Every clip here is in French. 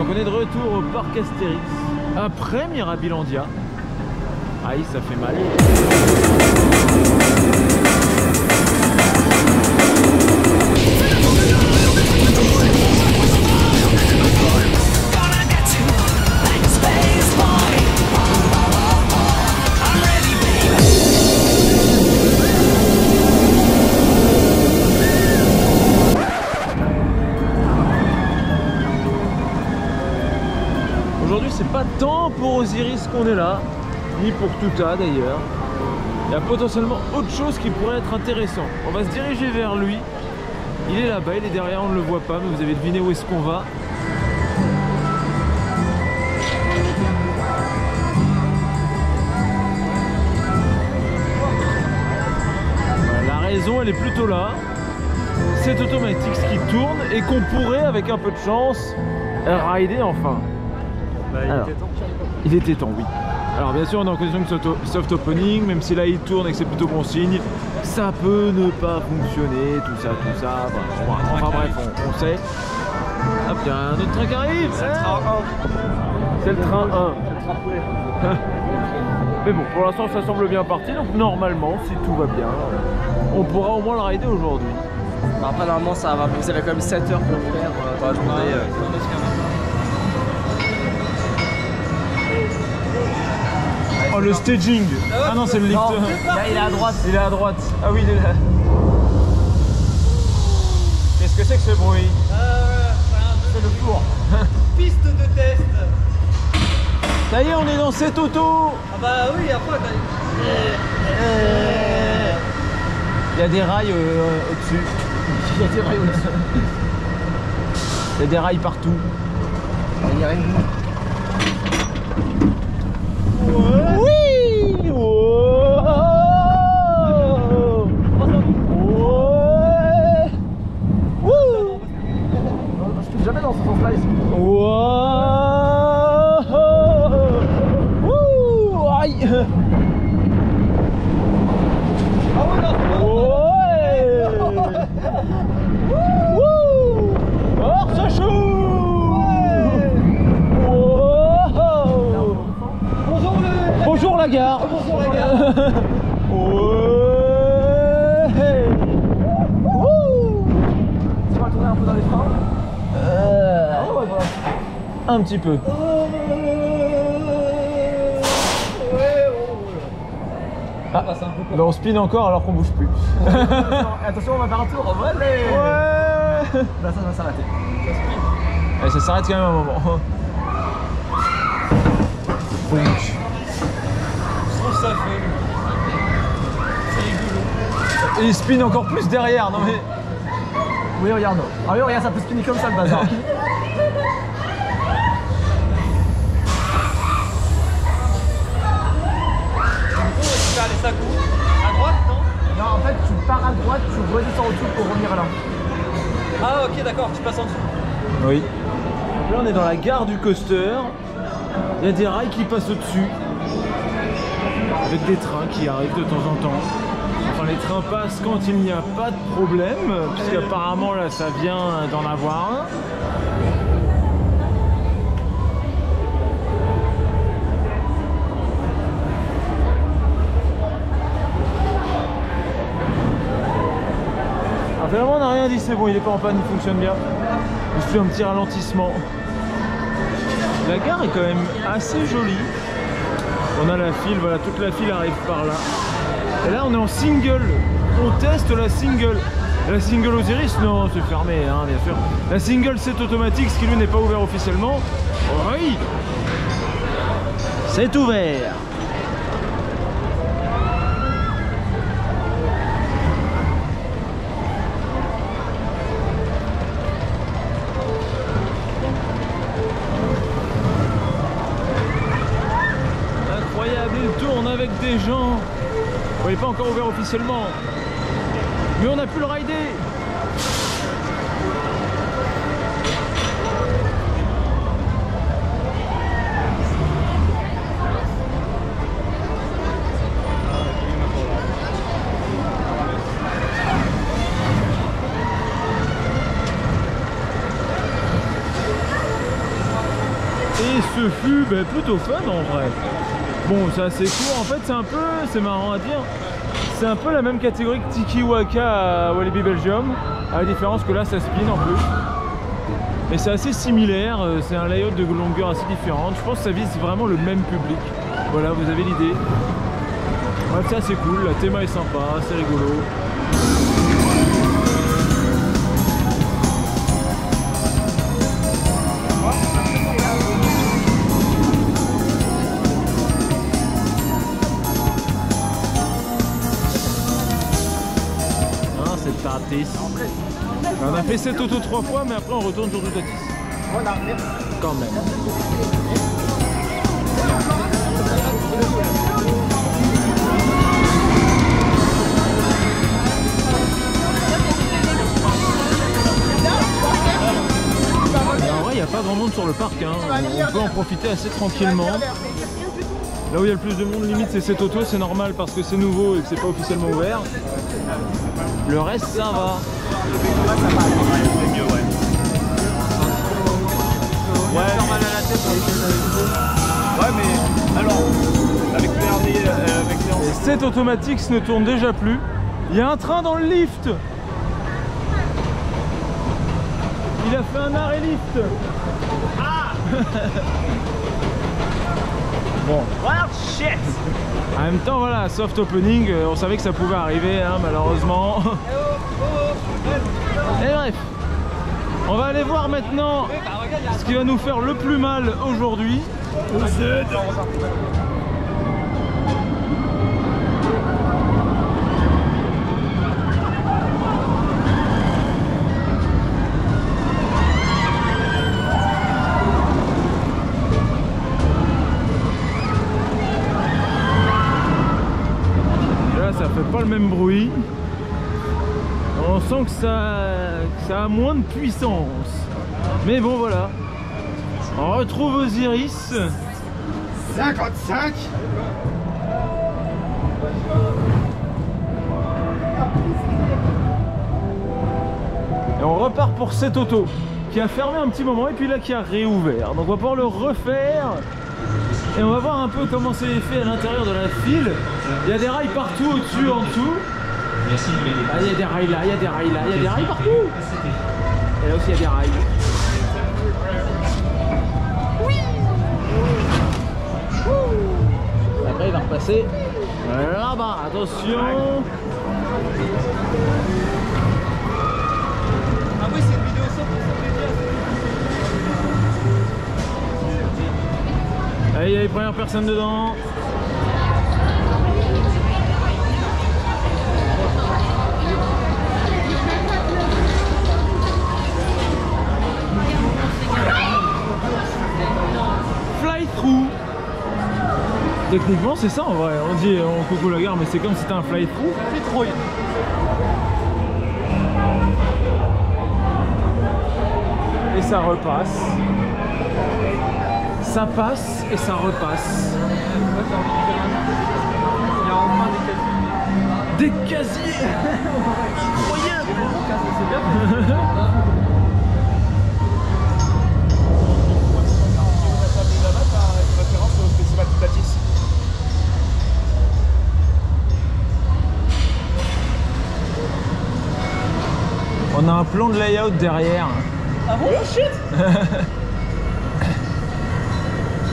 Donc on est de retour au parc Astérix après Mirabilandia. Aïe, ça fait mal. Aujourd'hui c'est pas tant pour Osiris qu'on est là, ni pour Tuta d'ailleurs. Il y a potentiellement autre chose qui pourrait être intéressant. On va se diriger vers lui. Il est là-bas, il est derrière, on ne le voit pas, mais vous avez deviné où est-ce qu'on va. La raison elle est plutôt là. C'est Automatix qui tourne et qu'on pourrait avec un peu de chance rider enfin. Alors, il était temps, oui. Alors bien sûr on est en condition de soft opening, même si là il tourne et que c'est plutôt bon signe. Ça peut ne pas fonctionner, tout ça. Enfin bref, on sait. Hop, il y a un autre train qui arrive. C'est le train 1. C'est le train 1. Mais bon, pour l'instant ça semble bien parti, donc normalement, si tout va bien, on pourra au moins le rider aujourd'hui. Après normalement ça va, vous avez quand même 7 heures pour le faire dans la journée. Oh le staging. Ah non c'est le lift. Là il est à droite. Il est à droite. Ah oui il est là. Qu'est-ce que c'est que ce bruit? C'est le four. Piste de test. Ça y est on est dans cette auto. Ah bah oui après Il y a des rails au-dessus. Il y a des rails au-dessus. Il y a des rails partout. Il y a une... Oui. Wow. Wouh. Je suis jamais dans ce sens-là ici. Wow. Wouh. Aïe. ah ouais non. Ouais. Wouh. Oh ça chaud. Wow. Bonjour la gare. Bonjour la gare. Ouais. Wouh. Tu vas tourner un peu dans les freins. Ouais, voilà. Un petit peu. Ah, c'est un peu bah on spin encore alors qu'on bouge plus. Attention, on va faire un tour. Allez. Ouais. Là ça va s'arrêter. Et ça s'arrête quand même un moment. Je trouve ça fun. C'est rigolo. Et il spin encore plus derrière, non mais. Oui regarde. Ah oui regarde ça peut spinner comme ça le bazar. Tu vas aller ça où? À droite non? Non en fait tu pars à droite, tu redescends au-dessus pour revenir là. Ah ok d'accord, tu passes en dessous. Oui. Donc là on est dans la gare du coaster. Il y a des rails qui passent au-dessus. Avec des trains qui arrivent de temps en temps. Enfin les trains passent quand il n'y a pas de problème, puisqu'apparemment là ça vient d'en avoir un. Alors finalement on n'a rien dit, c'est bon, il n'est pas en panne, il fonctionne bien. Juste un petit ralentissement. La gare est quand même assez jolie. On a la file, voilà, toute la file arrive par là. Et là on est en single. On teste la single. La single Osiris, non, c'est fermé, hein, bien sûr. La single c'est Automatix qui lui n'est pas ouvert officiellement. Oui, c'est ouvert. Incroyable, il tourne avec des gens. Bon, il n'est pas encore ouvert officiellement. Mais on a pu le rider. Et ce fut plutôt fun en vrai. Bon, c'est assez court. En fait, c'est marrant à dire. C'est un peu la même catégorie que Tiki Waka à Walibi Belgium, à la différence que là, ça spin en plus. Mais c'est assez similaire. C'est un layout de longueur assez différente. Je pense que ça vise vraiment le même public. Voilà, vous avez l'idée. Bref, c'est assez cool. La théma est sympa, c'est rigolo. On a fait cette auto 3 fois, mais après on retourne sur du Tatis. Voilà, quand même. En vrai, il n'y a pas grand monde sur le parc. Hein. On peut en profiter assez tranquillement. Là où il y a le plus de monde, limite, c'est cette auto. C'est normal parce que c'est nouveau et que c'est pas officiellement ouvert. Le reste, ça va. C'est mieux, ouais. Ouais, mais alors, avec les et cette automatique ne tourne déjà plus. Il y a un train dans le lift. Il a fait un arrêt lift. Ah. Bon. Well, shit. En même temps, voilà, soft opening, on savait que ça pouvait arriver, hein, malheureusement. Et bref, on va aller voir maintenant ce qui va nous faire le plus mal aujourd'hui. Ça fait pas le même bruit. On sent que ça a moins de puissance. Mais bon, voilà. On retrouve Osiris. 55. Et on repart pour cette auto qui a fermé un petit moment et puis là qui a réouvert. Donc on va pouvoir le refaire. Et on va voir un peu comment c'est fait à l'intérieur de la file. Il y a des rails partout, au-dessus, en dessous. Ah, il y a des rails là, il y a des rails là, il y a des rails partout. Et là aussi il y a des rails. Oui. Après il va repasser là-bas, attention. Ah oui, c'est une vidéo ça pour ça. Allez, il y a les premières personnes dedans. Fly-through. Techniquement c'est ça en vrai, on dit on coucou la gare mais c'est comme si c'était un fly-through. Pétrouille. Et ça repasse. Ça passe et ça repasse. Il y a enfin des casiers. Des casiers. Incroyable. C'est bien. Référence au festival de Tatis. On a un plan de layout derrière. Ah bon? Shit.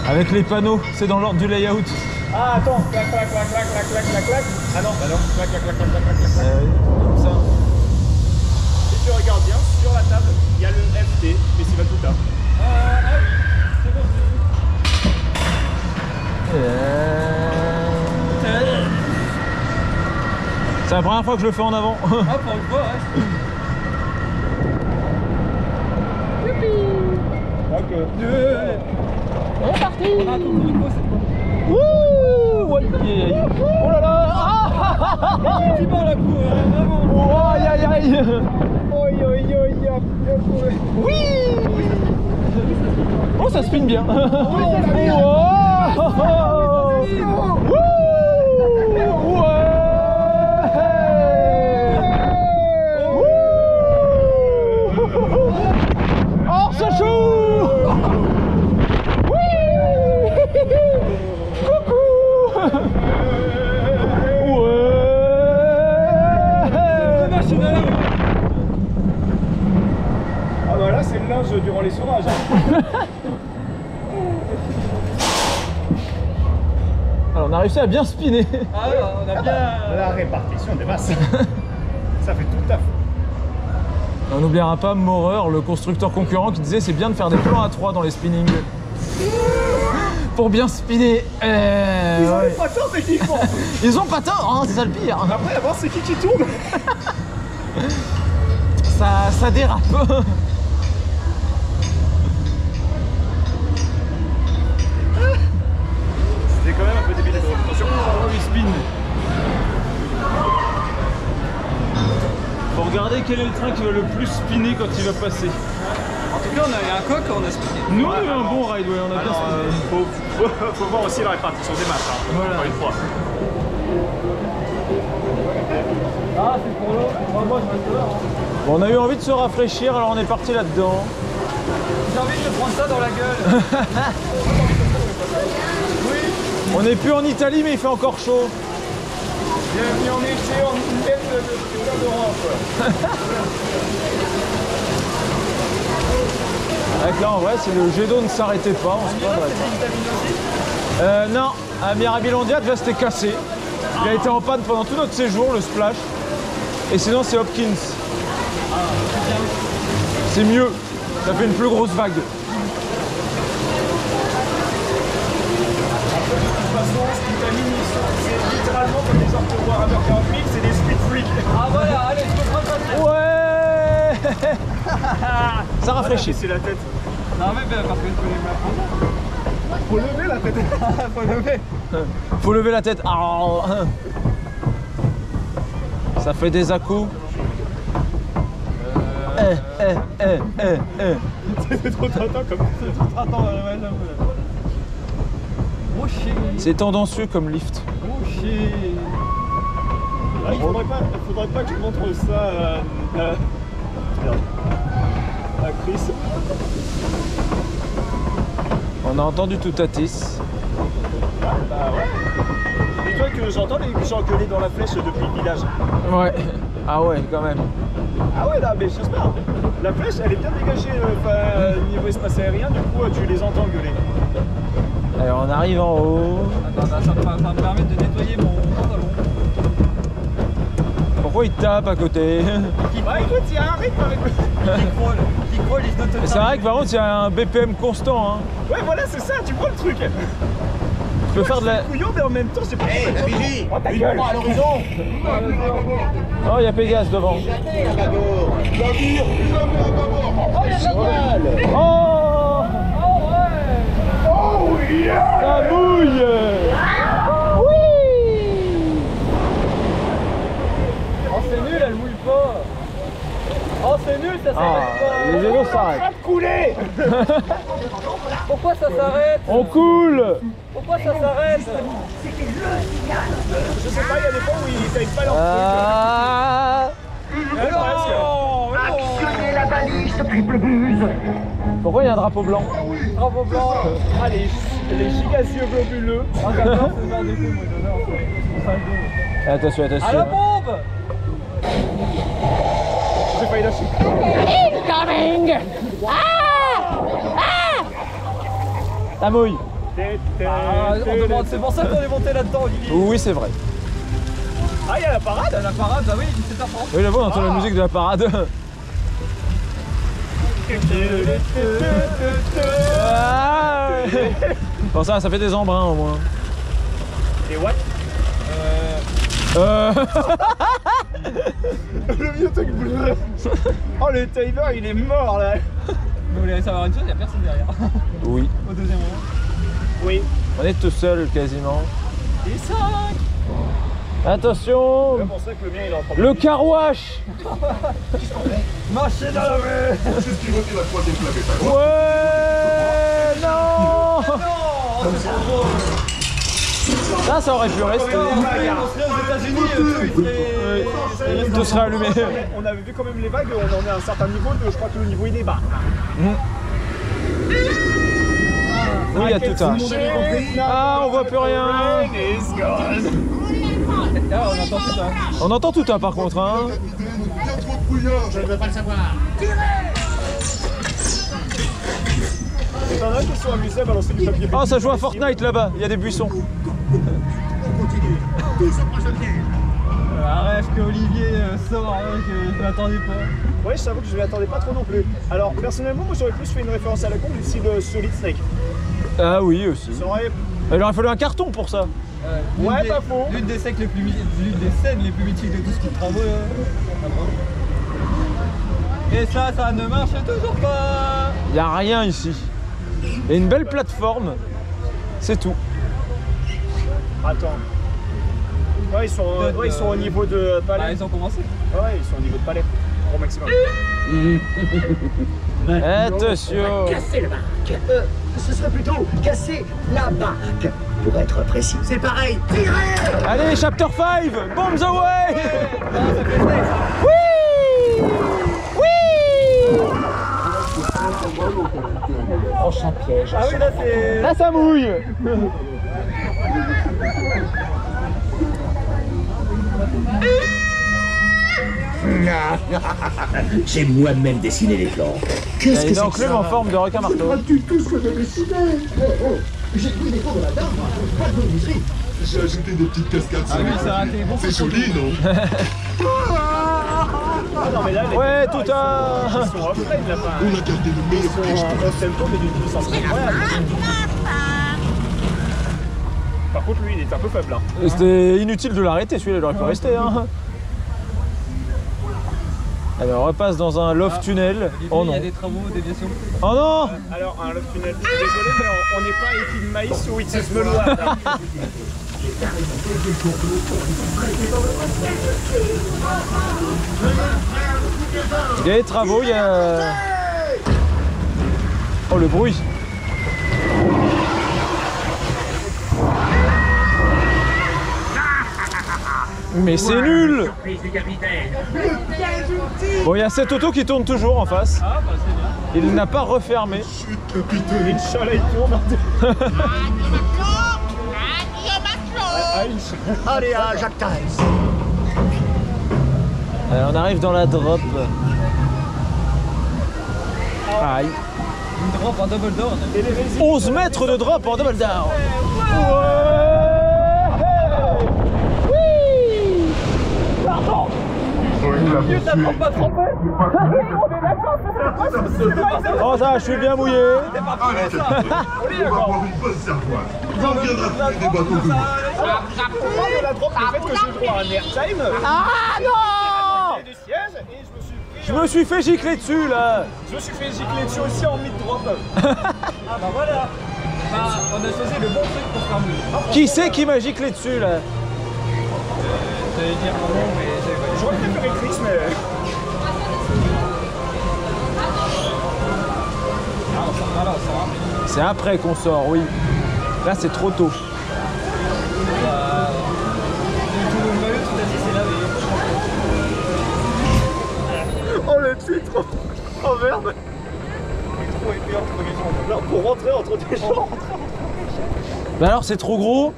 Avec les panneaux, c'est dans l'ordre du layout. Ah attends, clac clac clac clac clac clac clac clac. Ah non, bah non, clac clac clac clac clac clac clac. Comme ça. Si tu regardes bien, sur la table, il y a le FT, Festival Touta. Ah oui, c'est bon. C'est la première fois que je le fais en avant. Ah, pour une fois, ouais. Ok. On est parti. On a un cocorico cette fois. Wouh, ouais, yeah. Oh là là. Ah, Tu vas la cour, vraiment. oh, aïe aïe aïe. Oui. Oh, ça spin bien. Oui, ça spin. Oh. Wouh. Ouais. Oh, ça joue. Oui. Alors on a réussi à bien spinner. Ah ouais, on a bien... La répartition des masses. Ça fait tout à fait. On n'oubliera pas Maurer, le constructeur concurrent, qui disait c'est bien de faire des plans à 3 dans les spinnings. Pour bien spinner. Ils ont pas tort techniquement. Ils ont pas tort, hein, c'est ça le pire. Après, à voir c'est qui tourne. Ça dérape. C'était quand même un peu débile. Attention, Il spin. Faut regarder quel est le train qui va le plus spinner quand il va passer. En tout cas, on a eu un coq, on a spiné. Nous, on a eu un bon ride, ouais, on a bien spinné. faut voir aussi la répartition des masses, hein, Voilà. encore une fois. Ah, c'est pour l'eau. Moi, je reste là. Bon, on a eu envie de se rafraîchir, alors on est parti là-dedans. J'ai envie de te prendre ça dans la gueule. On n'est plus en Italie, mais il fait encore chaud. Bienvenue en été, en tête de d'Europe. Avec là, en vrai, si le jet d'eau ne s'arrêtait pas, on se prendrait. Non, à Mirabilandia, déjà c'était cassé. Il a été en panne pendant tout notre séjour, le splash. Et sinon, c'est Hopkins. C'est mieux. Ça fait une plus grosse vague. De toute façon, ce qui t'amine, c'est littéralement comme les gens que voir à Burger King, c'est des speed freaks. Ah voilà, allez, je te prends ça. Ouais. Ça rafraîchit. C'est la tête. Non mais bien, parce que je voulais me la prendre. Faut lever la tête. Faut lever. Faut lever la tête. Ah. Ça fait des à-coups. C'est trop tentant comme ça. Attends, ouais, là. Rocher. C'est tendancieux comme lift. Rocher. Ah, il faudrait pas que je montre ça à Chris. On a entendu tout Tatis. Bah ouais. Dis-toi que j'entends les gens gueuler dans la flèche depuis le village. Ouais. Ah ouais, quand même. Ah ouais, là, mais j'espère. La flèche, elle est bien dégagée niveau espace aérien, du coup, tu les entends gueuler. Alors on arrive en haut. Attends, ça me permet de nettoyer mon pantalon. Pourquoi il tape à côté? Bah écoute, il y a un rythme avec le... Qui crawl, il se note. C'est vrai que par contre il y a un BPM constant. Hein. Ouais, voilà, c'est ça, tu vois le truc. Tu peux faire de la... Couillon, mais en même temps, c'est pas... Hé, la vigie! Oh, ta gueule À l'horizon! Oh, il y a Pégase devant. Navire! Oh, Oh yeah! ça mouille. Oh c'est nul, elle mouille pas. Oh c'est nul, ça s'arrête Ah, pas. les vélos s'arrêtent. Arrête de couler. Pourquoi ça s'arrête? On coule. Pourquoi ça s'arrête? Je sais pas, il y a des fois où ils savent pas leur Ah. truc. Non, Actionnez la balise triple buse! Pourquoi il y a un drapeau blanc? drapeau blanc. Ah, les gigas yeux globuleux. Ah d'accord, c'est ça, des coups, moi j'adore. Attention, À la attention. bombe. J'ai failli lâcher. Incoming! La mouille. Ah, on demande, c'est pour ça qu'on est monté là-dedans, Olivier. Oui, c'est vrai. Ah, il y a la parade. La parade, bah oui, 17h30. Oui, là-bas, on entend la musique de la parade. Ah. Bon, ça fait des embruns au moins. Et what? Le vieux truc bleu. Oh, le timer, il est mort là. Vous voulez savoir une chose, il n'y a personne derrière. Oui. Au deuxième moment. Oui. On est tout seul quasiment. Et 5. Attention. C'est pour ça que le mien il est en train de... Le carouache. Machine à laver. C'est ce qui retire la troisième planète. Ouais. Non. Non, c'est trop beau. Ça aurait pu rester. On serait aux États-Unis, Tout serait allumé. On avait vu quand même les vagues, on en est à un certain niveau, je crois que le niveau il est bas. Oui, il y a tout ça. Ah, on voit plus rien. Ah, on entend tout ça. On entend tout ça par contre. Hein. Bien trop de brouillard, je ne veux pas le savoir. sont amusés à balancer du papier. Oh, ça joue à Fortnite là-bas, il y a des buissons. Un rêve que Olivier sort, que je m'attendais pas. Ouais, je t'avoue que je m'y attendais pas trop non plus. Alors, personnellement, moi j'aurais plus fait une référence à la con du style Solid Snake. Ah oui, aussi. Ça aurait... Il aurait fallu un carton pour ça. Ouais, pas faux. L'une des scènes les plus mythiques de tout ce qui travaux. Et ça ne marche toujours pas. Il n'y a rien ici. Et une belle plateforme, c'est tout. Attends. Ouais, ils sont au niveau de palais. Ah, ils ont commencé. Ouais, ils sont au niveau de palais. Au maximum. Attention. Casser la barque. Ce serait plutôt casser la barque. Pour être précis, c'est pareil. Tirez! Allez, chapter 5, bombs away. Oui. Prochain piège. Ah oui, là c'est... Là, ça mouille. J'ai moi-même dessiné les plans. Il y a une enclume en forme de requin marteau. Pas du tout ce que j'ai dessiné. J'ai pris des cours de la dame, pas de menuiserie. J'ai ajouté des petites cascades sur les ça a côtés. été bon. C'est joli, non? Ah non, mais là, les Ouais, caméras, tout un... ils sont off-frame là, enfin, On a gardé le ils meilleur sont piège. en off-tempo mais d'une puissance incroyable. Par contre, lui, il est un peu faible. Hein. C'était inutile de l'arrêter, celui-là, il aurait pu rester. Hein. Allez, on repasse dans un loft tunnel. Oh Il y non. a des travaux, déviations. Oh non. Alors, un loft tunnel, je suis désolé, mais on n'est pas à Épi de maïs ou It's Melois. Il y a des travaux, il y a... Oh, le bruit. Mais c'est nul. Bon, il y a cette auto qui tourne toujours en face. Ah bah c'est bien. Il n'a pas refermé. Chut, capitaine. Inch'Allah, il tourne. Allez, à Jacques Times. On arrive dans la drop. Aïe. Une drop en double down. 11 mètres de drop en double down. Oh ça, je suis bien mouillé. Allez, capitaine. On va avoir une bonne servoise. On viendra trouver des bateaux de moi. Pour moi, de la drop, le fait que j'ai le droit à un airtime. Ah non. Du siège et Je me suis fait gicler dessus là. je me suis fait gicler dessus aussi en mid-drop. Ah bah voilà. Bah, on a choisi le bon truc pour faire mieux. Qui c'est qui m'a giclé dessus là? J'allais dire mon nom, mais J'aurais préféré Chris, mais... Ah, on s'en va là, on s'en va. C'est après qu'on sort, oui. Là c'est trop tôt. Tout le maillot, tu t'as dit, c'est lavé. Oh le titre. Oh merde. Trop épais entre les jambes. Là, pour rentrer entre tes jambes. Bah alors c'est trop gros.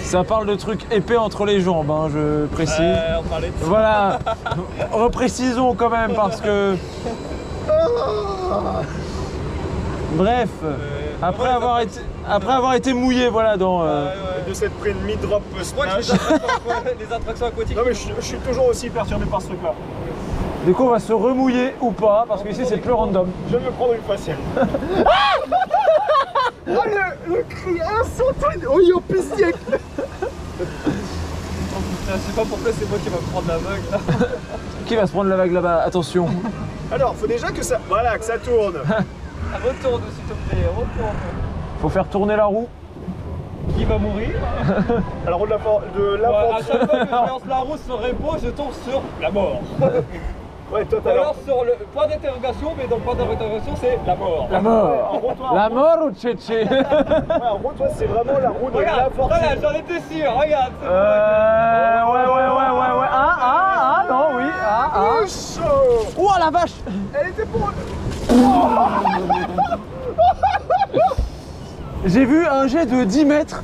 Ça parle de trucs épais entre les jambes, hein, je précise. On parlait de ça. Voilà, reprécisons quand même parce que... Bref, après avoir été mouillé, voilà, dans... De cette près de mid-drop splash. Les attractions aquatiques. Non mais je suis toujours aussi perturbé par ce truc là. Du coup on va se remouiller ou pas, parce que ici c'est plus random. Je vais me prendre une faciale. Oh le cri instantané. Oh yo pestier. Je sais pas pourquoi c'est moi qui va me prendre la vague là. Qui va se prendre la vague là-bas? Attention. Alors faut déjà que ça... Voilà, que ça tourne. Retourne s'il te plaît, retourne. Faut faire tourner la roue. Qui va mourir? Alors de la À pente. chaque fois que je lance la roue sur repos, je tombe sur la mort. Ouais, toi Ou t'as alors sur le point d'interrogation, mais dans le point d'interrogation c'est la mort. La mort. La mort ou tchétché? Ouais, en gros toi c'est vraiment la roue de la Regarde, fortune. voilà, j'en étais sûr, regarde. Ouais. Ah, non, oui. Ah. Chaud. Oh la vache. Elle était pour... J'ai vu un jet de 10 mètres.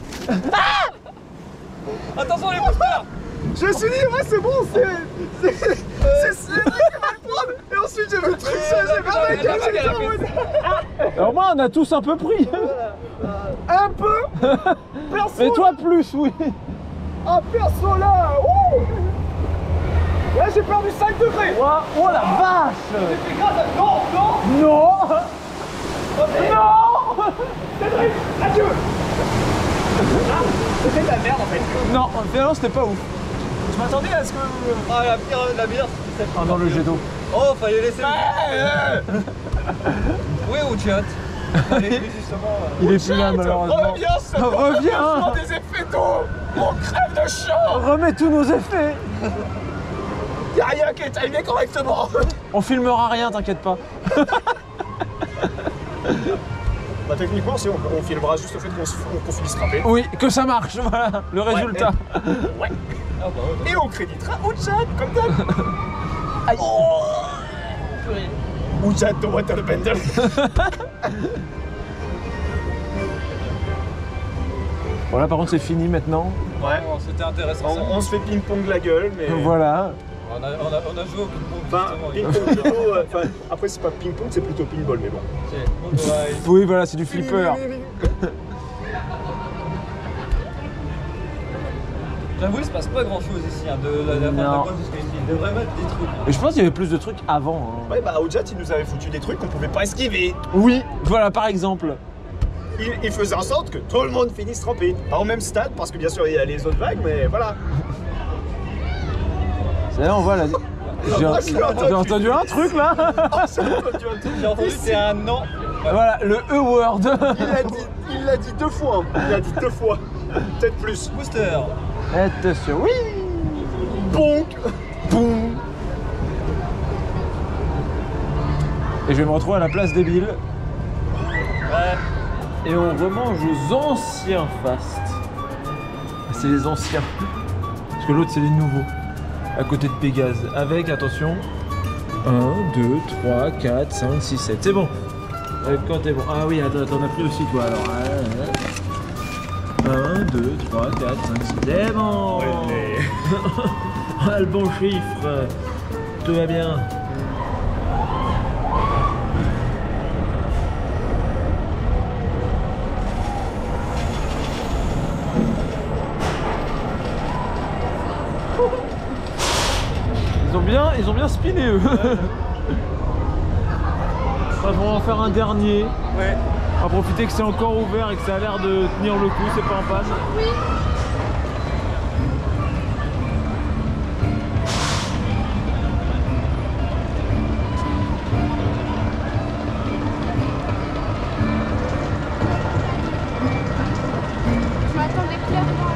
Attention les boosters. Je me suis dit, ouais c'est bon, c'est lui qui va le prendre. Et ensuite j'ai vu le truc, j'ai fait, ah mec, j'ai Alors moi, on a tous un peu pris. Un peu. Perso. Et toi plus, oui. Ah, perso là. Ouh. Là, j'ai perdu 5 degrés. Oh la vache. C'est grâce à... Non, non. Non. Non. Cédric, adieu. C'était de la merde en fait. Non, finalement c'était pas ouf. Je m'attendais à ce que... Ah, la bière, c'était celle. Ah dans le jet d'eau. Oh, fallait laisser... Oui, ou chat. Allez, justement... Il est plus là malheureusement. Reviens, ça Reviens. des effets d'eau. On crève de chaud. Remets tous nos effets. Y'a rien qui est timé correctement. On filmera rien, t'inquiète pas. Bah techniquement, si on filmera juste le fait qu'on finisse râpé. Oui, que ça marche, voilà, le résultat. Ouais. Et on créditera Ouchat, comme d'hab. Oh. Ouchat de Waterbender. Bon là par contre c'est fini maintenant. Ouais. C'était intéressant. On se fait ping-pong la gueule, mais... Voilà. On a joué au ping-pong. Enfin, ping-pong plutôt... après c'est pas ping-pong, c'est plutôt pinball, mais bon. Oui voilà, c'est du flipper. J'avoue, il se passe pas grand chose ici, hein, de la fin de la boîte jusqu'à ici. Il devrait mettre des trucs. Et je pense qu'il y avait plus de trucs avant. Hein. Ouais, bah Ouchat, il nous avait foutu des trucs qu'on pouvait pas esquiver. Oui, voilà par exemple. Il faisait en sorte que tout le monde finisse trempé. Pas au même stade, parce que bien sûr il y a les autres vagues, mais voilà. C'est là on voit la... J'ai entendu un truc là. J'ai entendu c'est un non. Voilà, le E-word. Il l'a dit 2 fois. Il l'a dit 2 fois. Peut-être plus. Booster. Attention, oui. Bonk. Boum. Et je vais me retrouver à la place des Billes. Ouais. Et on remange aux anciens fast. C'est les anciens. Parce que l'autre c'est les nouveaux. À côté de Pégase. Avec, attention, 1, 2, 3, 4, 5, 6, 7. C'est bon. Quand t'es bon. Ah oui, attends, t'en as pris aussi toi alors. 1, 2, 3, 4, 5, 6. C'est bon. Ah, le bon chiffre. Tout va bien. Ils ont bien spiné eux. Bref, on va en faire un dernier. Ouais. On va profiter que c'est encore ouvert et que ça a l'air de tenir le coup, c'est pas en panne. Oui. Je m'attendais clairement.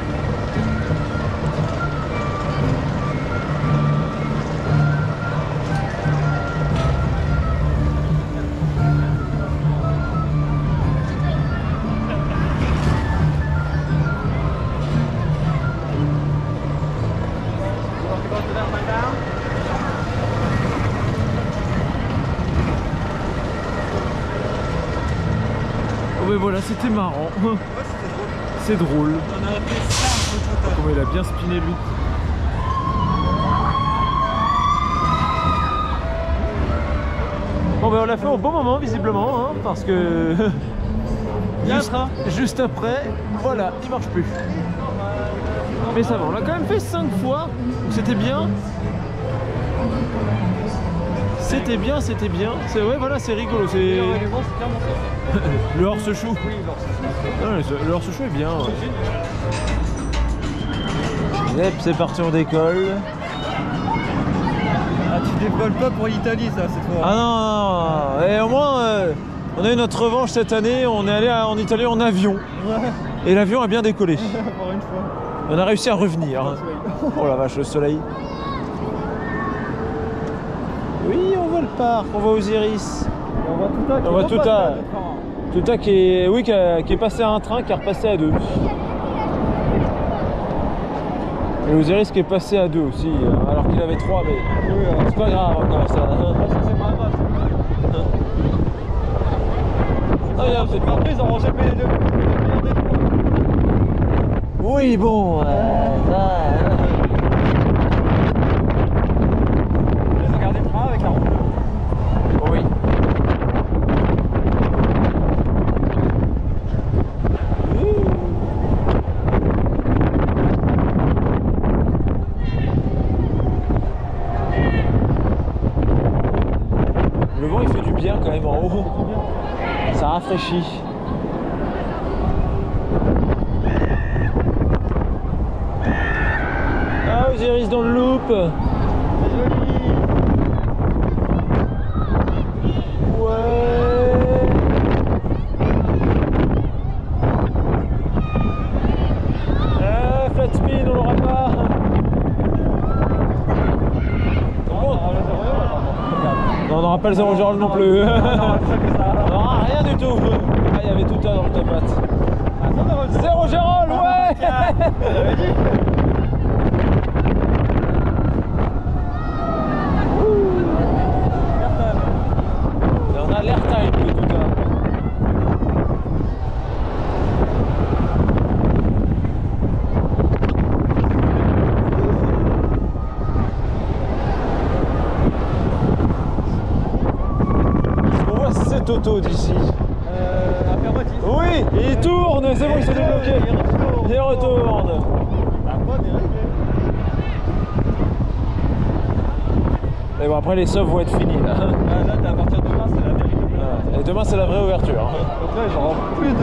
Mais voilà, c'était marrant. Ouais, C'est drôle. on a fait ça au total. Comment il a bien spiné lui. Bon ben on l'a fait au bon moment visiblement hein, parce que juste après, voilà, il marche plus. Mais ça va, on l'a quand même fait 5 fois, c'était bien. C'était bien, c'était bien. C'est ouais, voilà, c'est rigolo. C'est le hors-se-chou. Le hors-se-chou est bien. Ouais. Yep, c'est parti, on décolle. Ah, tu décolles pas pour l'Italie, ça, cette fois. Ah non, non. Et au moins, on a eu notre revanche cette année. On est allé en Italie en avion. Et l'avion a bien décollé. Pour une fois. On a réussi à revenir. Hein. Oh la vache, le soleil. Oui, on voit le parc, on va aux Iris. On voit Touta qui est, oui, qui est passé à un train, qui est repassé à 2. Et aux Iris qui est passé à 2 aussi, alors qu'il avait 3, mais c'est pas grave encore ça. Ah, il y a cette surprise, on rangeait les deux. Oui, bon. Ils ont gardé le train avec la roue bleue. Oui. même en haut. Ça rafraîchit. Ah, Osiris dans le loop. C'est joli. Ouais. Ah, flat spin, on l'aura pas. Non, on n'aura pas le 0 Gérald non plus. On n'aura rien du tout. Ah, il y avait tout ça dans le top hat. 0 Gérald, ouais. On a l'airtime de tout ça. Toto d'ici. Oui, il tourne, c'est bon, il s'est débloqué. Il retourne. Et bon, après les softs vont être finis là. Là, à partir de demain, c'est la véritable. Et demain, c'est la vraie ouverture. Donc là, j'aurai plus de.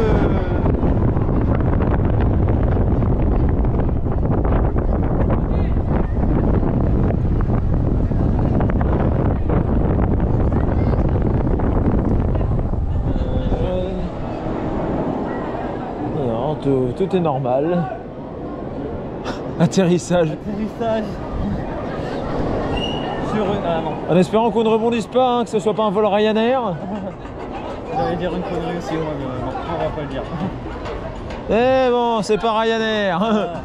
Tout est normal. Atterrissage. Atterrissage. Sur une. Ah non. En espérant qu'on ne rebondisse pas, hein, que ce soit pas un vol Ryanair. J'allais dire une connerie aussi, moi, mais non, on va pas le dire. Eh bon, c'est pas Ryanair. Ah.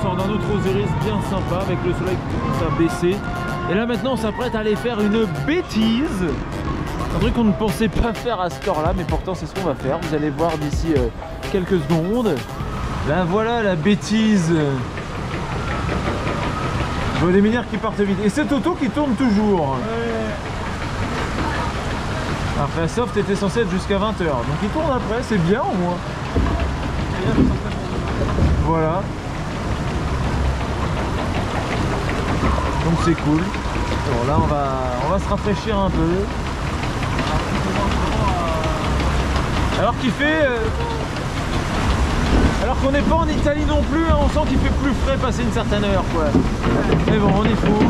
D'un autre Osiris bien sympa avec le soleil qui commence à baisser. Et là maintenant on s'apprête à aller faire une bêtise. Un truc qu'on ne pensait pas faire à cette heure là, mais pourtant c'est ce qu'on va faire. Vous allez voir d'ici quelques secondes. Là voilà la bêtise. Je vois des minières qui partent vite. Et cette auto qui tourne toujours. Après soft était censé être jusqu'à 20h. Donc il tourne après, c'est bien au moins. Voilà. Donc c'est cool. Bon là on va se rafraîchir un peu. Alors qu'il fait... alors qu'on n'est pas en Italie non plus, hein, on sent qu'il fait plus frais passer une certaine heure quoi. Mais bon on est fou.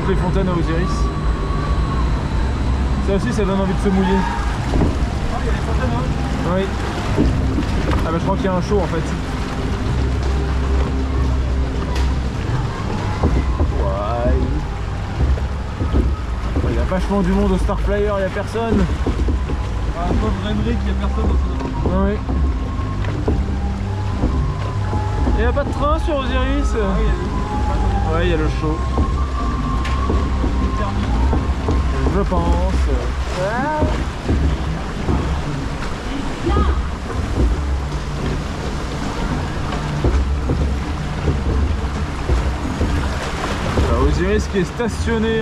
Les fontaines à Osiris. Ça aussi ça donne envie de se mouiller. Ah, il y a les fontaines, hein. Oui. Ah bah je crois qu'il y a un show en fait. Ouais. Il y a vachement du monde au Starflyer, il n'y a personne. Ah, pauvre Emmerich, il n'y a personne dans son auto. Oui. Il n'y a pas de train sur Osiris. Ouais, il y a le show. Je pense. Osiris qui est stationné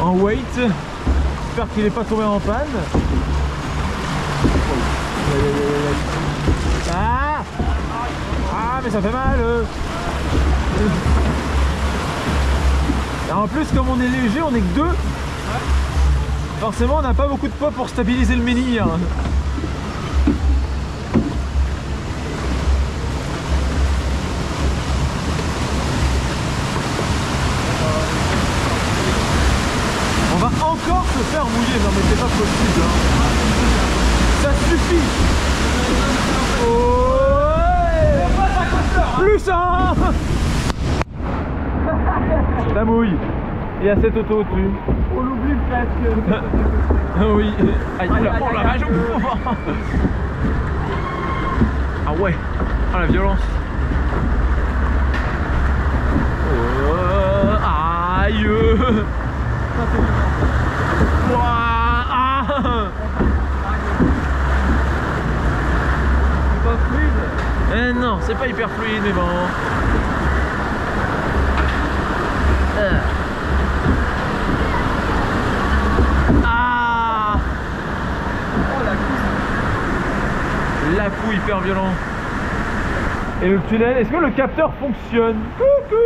en wait. J'espère qu'il n'est pas tombé en panne. Ah, mais ça fait mal. Et en plus, comme on est léger, on est que deux. Forcément, on n'a pas beaucoup de poids pour stabiliser le menhir. On va encore se faire mouiller. Non mais c'est pas possible. Hein. Ça suffit. Oh, plus un. Ça mouille. Il y a cette auto au-dessus. On l'oublie presque. Oui. Aïe, la vache. Ah ouais. Ah la violence. Ouah, C'est pas fluide. eh non, c'est pas hyper fluide, mais bon. Ah, la couille hyper violent. Et le tunnel, est-ce que le capteur fonctionne? Coucou.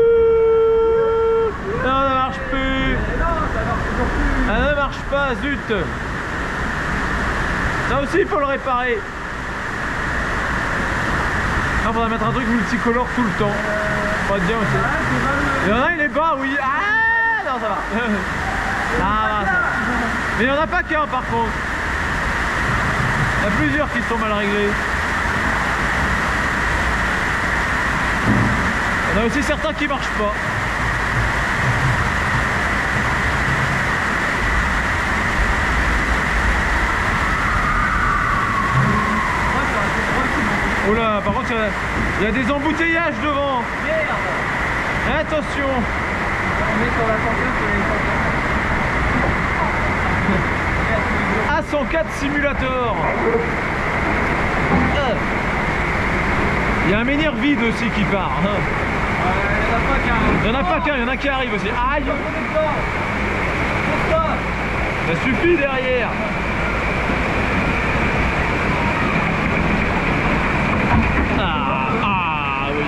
Non, ça marche plus. Ça ne marche pas, zut. Ça aussi, il faut le réparer. Ah, faudra mettre un truc multicolore tout le temps. Pas bien aussi. Il y en a, il est bas, oui. Ah, non, ça va. Ah, ça va. Mais il n'y en a pas qu'un, par contre. Il y a plusieurs qui sont mal réglés. Il y en a aussi certains qui marchent pas. Oh là, par contre, il y a des embouteillages devant. Merde. Attention. On est sur la A104 sortie, Simulator. Il y a un menhir vide aussi qui part. Il n'y en a pas qu'un, il y en a qui arrive aussi. Aïe. Ça suffit derrière. Ah oui.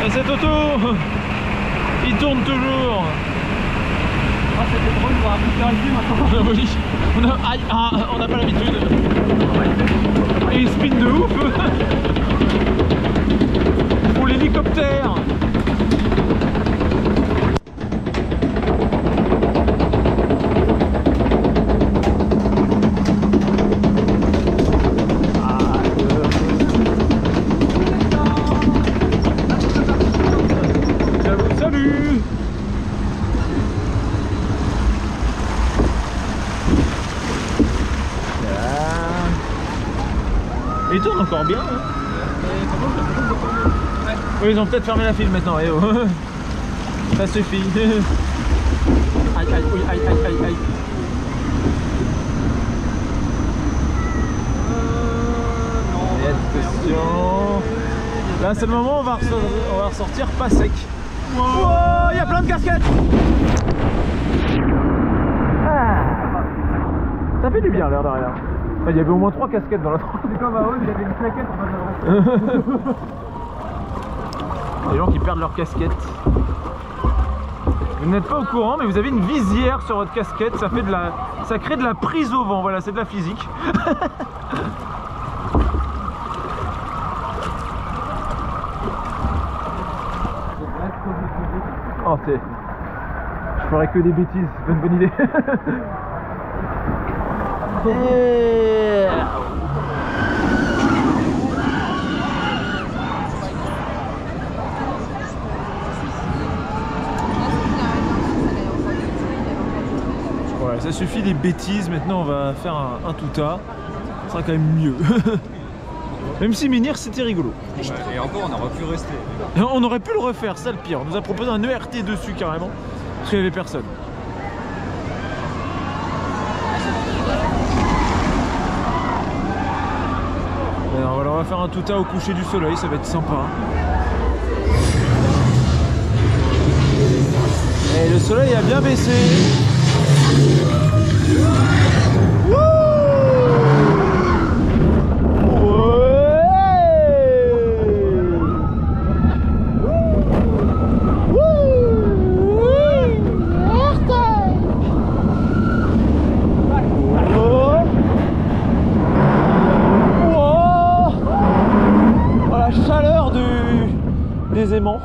Et c'est Toto. Il tourne toujours. Ah, c'était drôle, on va faire une vue maintenant. Oui. On n'a pas l'habitude. Et il spin de ouf. Pour l'hélicoptère. Salut. Il tourne encore bien. Hein. Oui, ils ont peut-être fermé la file maintenant. Eh oh. Ça suffit. Aïe, aïe, oui, aïe, aïe, aïe, aïe. Attention. Là, c'est le moment où on va ressortir pas sec. Wow, il y a plein de casquettes. Ah. Ça fait du bien l'air de rien. Il y avait au moins 3 casquettes dans la trotte. C'est comme à Aude, il y avait une plaquette en face de la Les gens qui perdent leur casquette. Vous n'êtes pas au courant, mais vous avez une visière sur votre casquette. Ça crée de la prise au vent. Voilà, c'est de la physique. Oh, je ferais que des bêtises. C'est pas une bonne idée. Ouais, ça suffit des bêtises. Maintenant, on va faire un tout-à. Ça sera quand même mieux. Même si menhir, c'était rigolo. Ouais, et encore, on aurait pu rester. On aurait pu le refaire, ça le pire. On nous a proposé un ERT dessus carrément, parce qu'il n'y avait personne. Alors voilà, on va faire un tout-à au coucher du soleil, ça va être sympa. Et le soleil a bien baissé. Des aimants.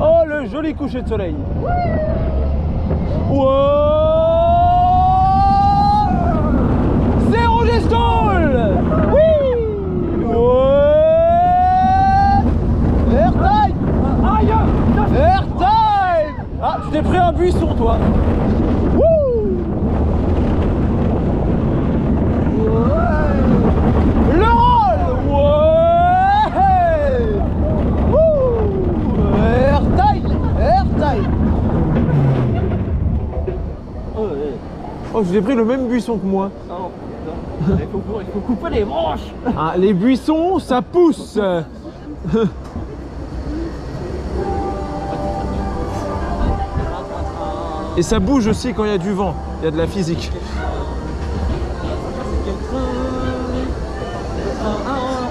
Oh, le joli coucher de soleil. Zéro gestole. Oui. tu t'es pris le même buisson que moi. Non, il faut couper les branches. Ah, les buissons, ça pousse. Et ça bouge aussi quand il y a du vent. Il y a de la physique.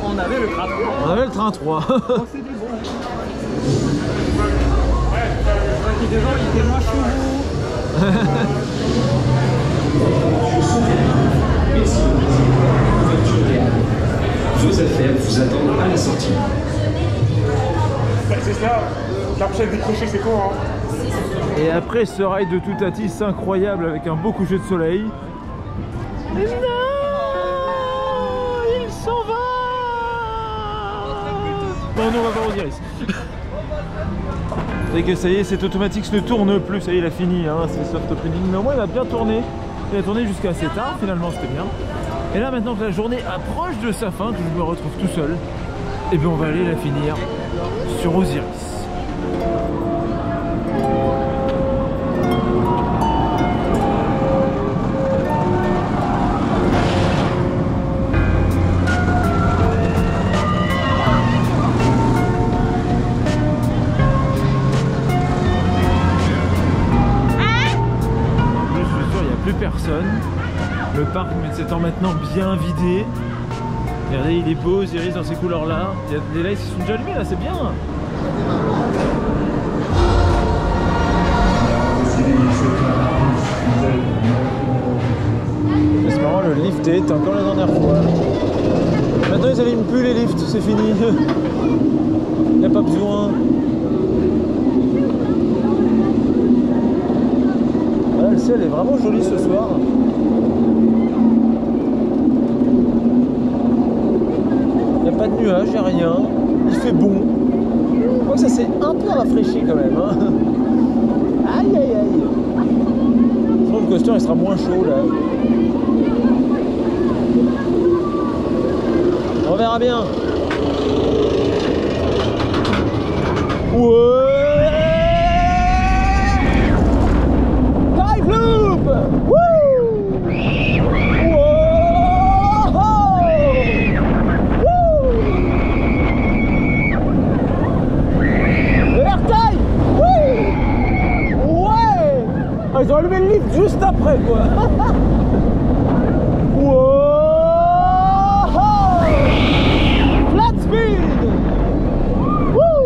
On avait le train 3. On avait le train 3. Oh, c'est des bons. Qui devant, il était moins chevaux. Vos affaires vous attendent à la sortie. C'est ça, la prochaine décrochée, c'est quoi hein? Et après ce rail de Toutatis incroyable avec un beau coucher de soleil. Mais non, il s'en va. Bon, nous on va voir Osiris. Et que ça y est, cet automatique ne tourne plus, ça y est, il a fini, hein, c'est soft opening. Mais au moins il a bien tourné. Il a tourné jusqu'à assez tard, finalement c'était bien. Et là maintenant que la journée approche de sa fin, que je me retrouve tout seul, et bien on va aller la finir sur Osiris. Personne. Le parc s'étant maintenant bien vidé. Regardez, il est beau, Osiris dans ces couleurs là. Il y a des lights qui sont déjà allumés là, c'est bien. C'est marrant, le lift est encore la dernière fois. Maintenant ils n'allument plus les lifts, c'est fini. Il n'y a pas besoin. Le ciel est vraiment joli ce soir. Il n'y a pas de nuages, il n'y a rien. Il fait bon. Je crois que ça s'est un peu rafraîchi quand même. Hein. Aïe aïe aïe. Je pense que le coaster il sera moins chaud là. On verra bien. Ouais. Ils ont allumé le lift juste après quoi. Wow. Flat speed. Woo.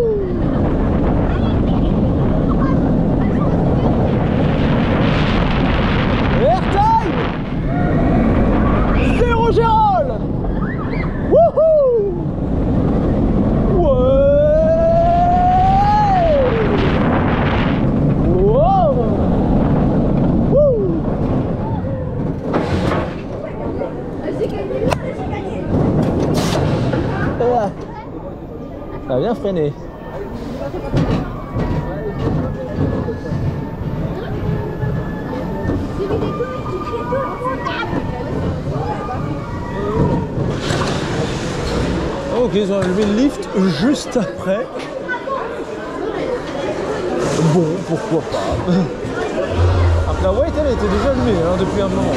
Airtime. Zéro Gérald. Wouhou. Ça a bien freiné. Ok, ils ont allumé le lift juste après. Bon, pourquoi pas. Après la white, elle était déjà allumée hein, depuis un moment.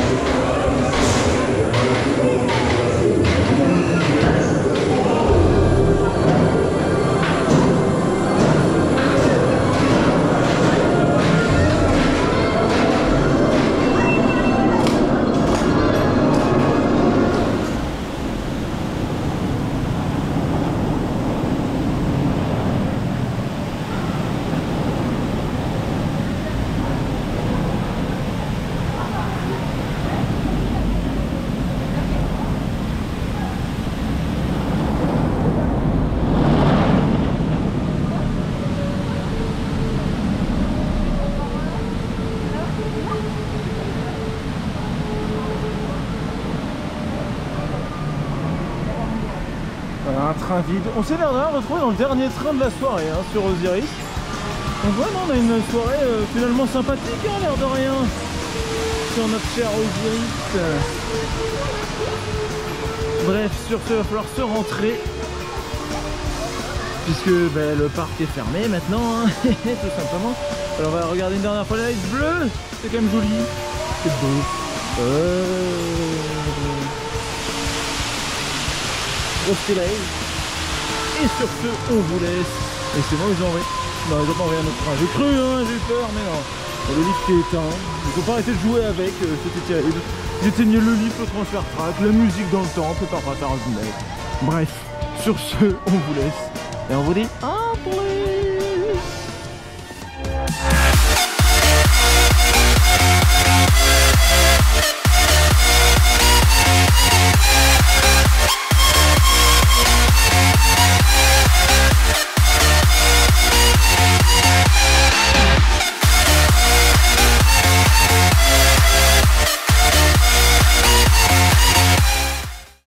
Voilà, un train vide. On s'est l'air de retrouver dans le dernier train de la soirée hein, sur Osiris. Donc voilà, on a une soirée finalement sympathique, hein, l'air de rien, sur notre cher Osiris. Bref, sur ce, il va falloir se rentrer. Puisque le parc est fermé maintenant, hein, tout simplement. Alors on va regarder une dernière fois la light bleue. C'est quand même joli. C'est beau. Et sur ce, on vous laisse. Et c'est bon, ils ont envoyé. Non, ils ont pas envoyé un autre train. J'ai cru, hein, j'ai eu peur, mais non. Le lift est éteint. Il faut pas arrêter de jouer avec, c'était terrible. J'éteignais le lift, le transfert track, la musique dans le temps, prépare pas ça, Bref, sur ce, on vous laisse. Et on vous dit à pour